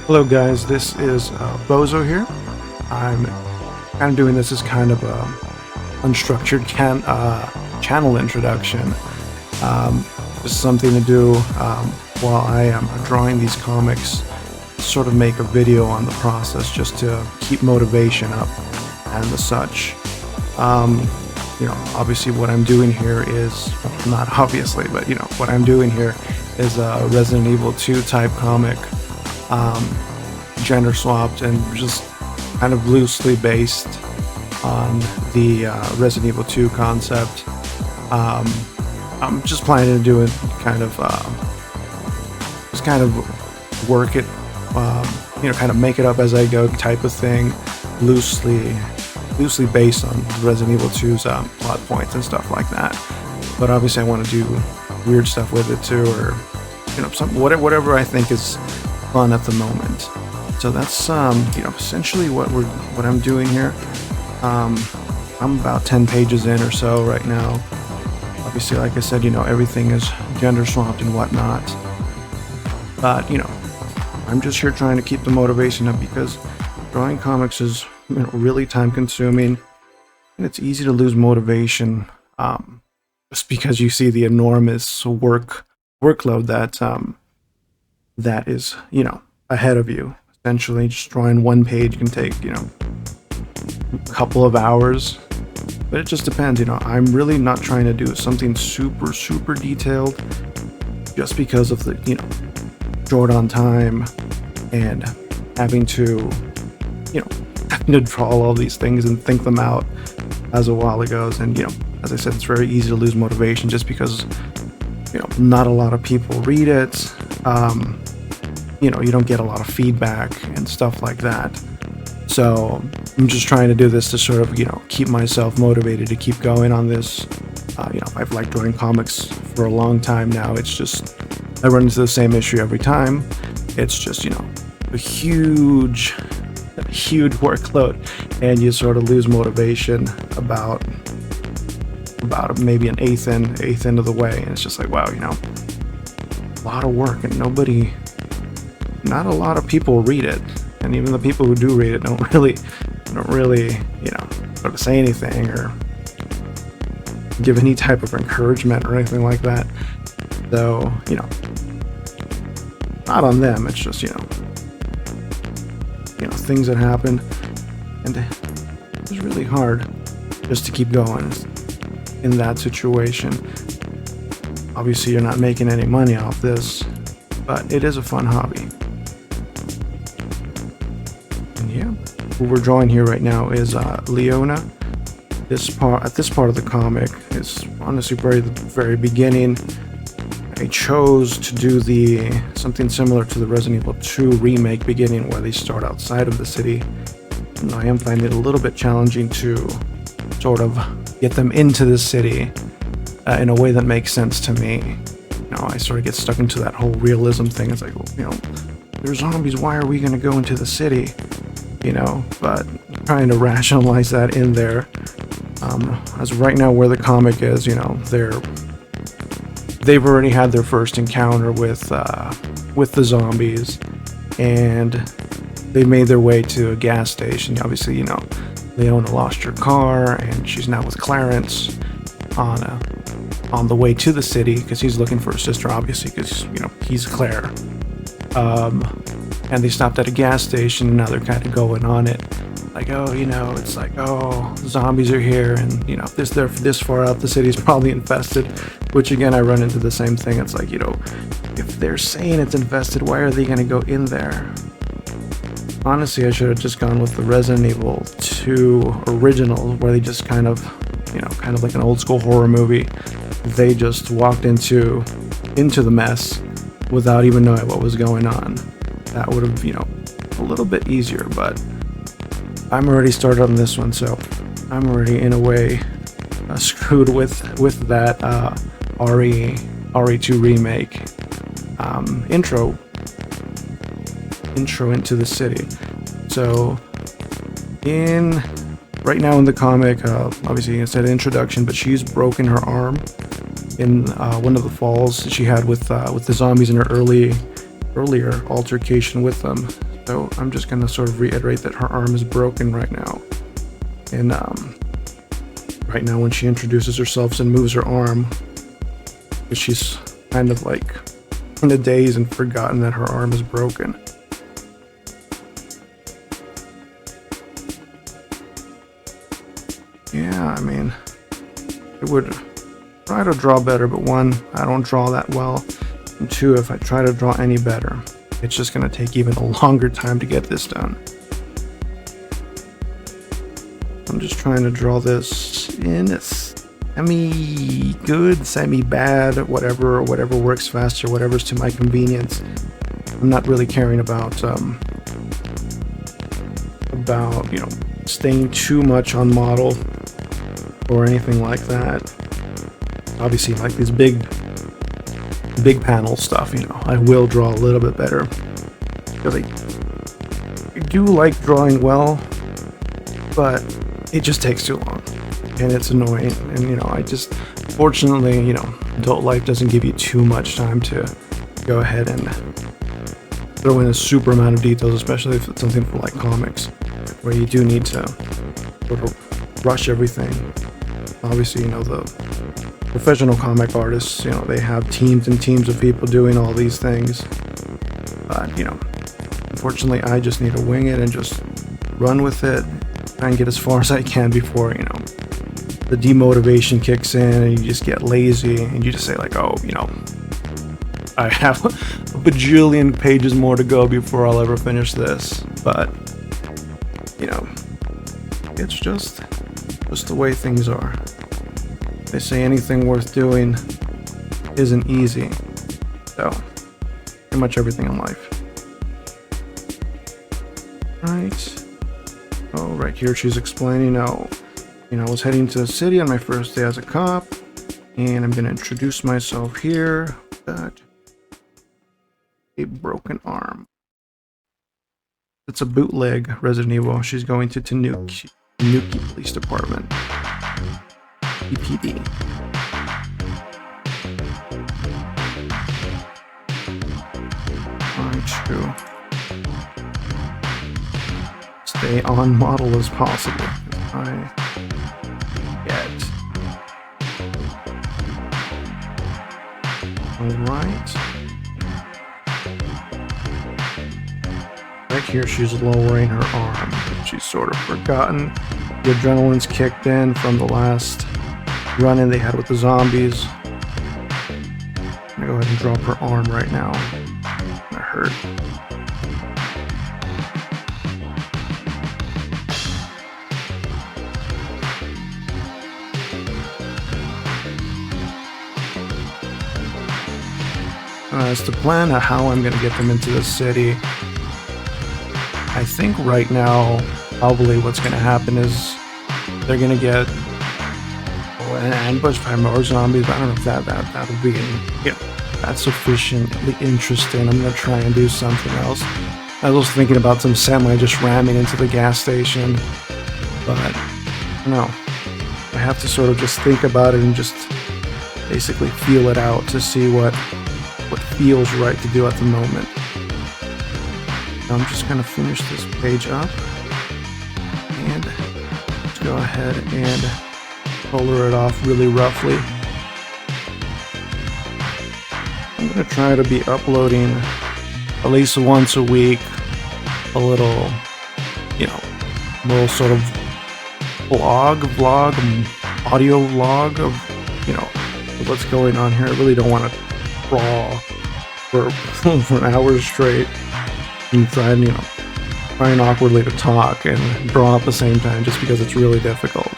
Hello guys, this is Bozo here. I'm kind of doing this as kind of a unstructured channel introduction. Just something to do while I am drawing these comics, sort of make a video on the process just to keep motivation up and the such. Obviously what I'm doing here is, not obviously, but what I'm doing here is a Resident Evil 2 type comic. Gender swapped and just kind of loosely based on the Resident Evil 2 concept. I'm just planning to do it kind of work it, kind of make it up as I go type of thing, loosely based on Resident Evil 2's plot points and stuff like that. But obviously I want to do weird stuff with it too, or whatever I think is fun at the moment. So that's essentially what I'm doing here. I'm about 10 pages in or so right now. Obviously, like I said, everything is gender swapped and whatnot. But I'm just here trying to keep the motivation up, because drawing comics is really time consuming, and it's easy to lose motivation just because you see the enormous workload that is ahead of you. Essentially, just drawing one page can take a couple of hours, but it just depends. I'm really not trying to do something super detailed, just because of the short on time and having to draw all these things and think them out as a while ago. And as I said, it's very easy to lose motivation just because not a lot of people read it. You don't get a lot of feedback and stuff like that. So I'm just trying to do this to sort of, keep myself motivated to keep going on this. I've liked drawing comics for a long time now. It's just, I run into the same issue every time. It's just, a huge workload, and you sort of lose motivation about maybe an eighth end of the way. And it's just like, wow, a lot of work, and not a lot of people read it, and even the people who do read it don't really sort of say anything or give any type of encouragement or anything like that. So not on them. It's just things that happen, and it's really hard just to keep going in that situation. Obviously, you're not making any money off this, but it is a fun hobby. Who we're drawing here right now is Leona. At this part of the comic is honestly the very beginning. I chose to do something similar to the Resident Evil 2 remake beginning, where they start outside of the city. And I am finding it a little bit challenging to sort of get them into the city in a way that makes sense to me. I sort of get stuck into that whole realism thing. It's like, well, they're zombies, why are we going to go into the city? But trying to rationalize that in there. As right now where the comic is, they've already had their first encounter with the zombies, and they made their way to a gas station. Obviously, Leona lost her car, and she's now with Clarence on the way to the city, because he's looking for her sister, obviously, because he's Claire. And they stopped at a gas station, and now they're kind of going on it like, it's like, zombies are here, and they're this far out, the city's probably infested. Which again, I run into the same thing. It's like, if they're saying it's infested, why are they going to go in there? Honestly, I should have just gone with the Resident Evil 2 original, where they just kind of like an old school horror movie. They just walked into the mess without even knowing what was going on. That would have, a little bit easier, but I'm already started on this one, so I'm already in a way screwed with that RE2 remake intro into the city. So right now in the comic, obviously I said introduction, but she's broken her arm in one of the falls she had with the zombies in her earlier altercation with them. So I'm just going to sort of reiterate that her arm is broken right now. And right now when she introduces herself and moves her arm, she's kind of like in a daze and forgotten that her arm is broken. Yeah, I mean, it would try to draw better, but one, I don't draw that well, and two, if I try to draw any better, it's just going to take even a longer time to get this done. I'm just trying to draw this in a semi-good, semi-bad, whatever works faster, whatever's to my convenience. I'm not really caring about you know, staying too much on model or anything like that. Obviously, like these big panel stuff, you know, I will draw a little bit better because I do like drawing well, but it just takes too long and it's annoying. And you know, fortunately, you know, adult life doesn't give you too much time to go ahead and throw in a super amount of details, especially if it's something for like comics, where you do need to sort of rush everything. Obviously, you know, the professional comic artists, you know, they have teams and teams of people doing all these things. But, you know, unfortunately, I just need to wing it and just run with it, try and get as far as I can before, you know, the demotivation kicks in and you just get lazy and you just say like, oh, you know, I have a bajillion pages more to go before I'll ever finish this. But, you know, it's just the way things are. They say anything worth doing isn't easy. So, pretty much everything in life. Right. Oh, right here she's explaining, oh, you know, I was heading to the city on my first day as a cop, and I'm going to introduce myself here. Got a broken arm. It's a bootleg Resident Evil. She's going to Tanuki Police Department. EPD. Trying to stay on model as possible. I get. Alright. Right here, she's lowering her arm. She's sort of forgotten. The adrenaline's kicked in from the last run-in they had with the zombies. I'm gonna go ahead and drop her arm right now. It's gonna hurt. As to plan out how I'm gonna get them into the city, I think right now probably what's gonna happen is they're gonna get ambushed by more zombies. But I don't know if that'll be, you know, that's sufficiently interesting. I'm gonna try and do something else. I was thinking about some semi just ramming into the gas station, but no, I have to sort of just think about it and just basically feel it out to see what feels right to do at the moment. I'm just gonna finish this page up and let's go ahead and color it off really roughly. I'm gonna try to be uploading at least once a week a little, you know, little sort of vlog, audio vlog of, you know, what's going on here. I really don't want to crawl for an hour straight and trying awkwardly to talk and draw at the same time just because it's really difficult.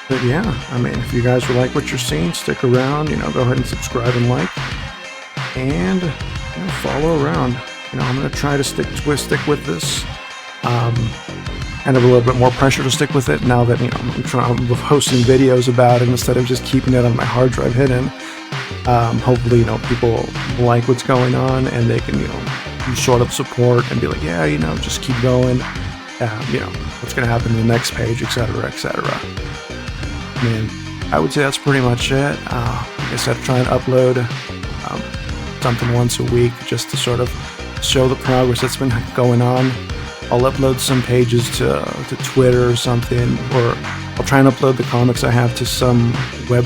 But yeah, I mean, if you guys like what you're seeing, stick around, you know, go ahead and subscribe and like, and, you know, follow around. You know, I'm going to try to stick with this. Kind of a little bit more pressure to stick with it now that, you know, I'm posting videos about it instead of just keeping it on my hard drive hidden. Hopefully, you know, people like what's going on and they can, you know, sort of support and be like, yeah, you know, just keep going. You know, what's going to happen in the next page, etc., etc. I mean, I would say that's pretty much it. Like I said, try and upload something once a week just to sort of show the progress that's been going on. I'll upload some pages to Twitter or something, or I'll try and upload the comics I have to some web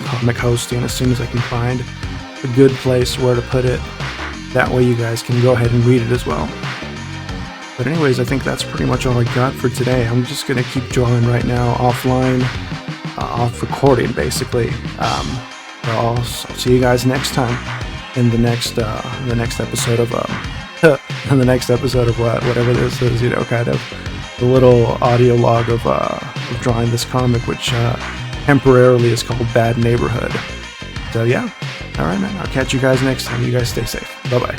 comic hosting as soon as I can find a good place where to put it. That way you guys can go ahead and read it as well. But anyways, I think that's pretty much all I got for today. I'm just going to keep drawing right now, offline, off recording, basically. I'll see you guys next time in the next episode of in the next episode of whatever this is, kind of the little audio log of drawing this comic, which temporarily is called Bad Neighborhood. So yeah, all right, man. I'll catch you guys next time. You guys stay safe. Bye bye.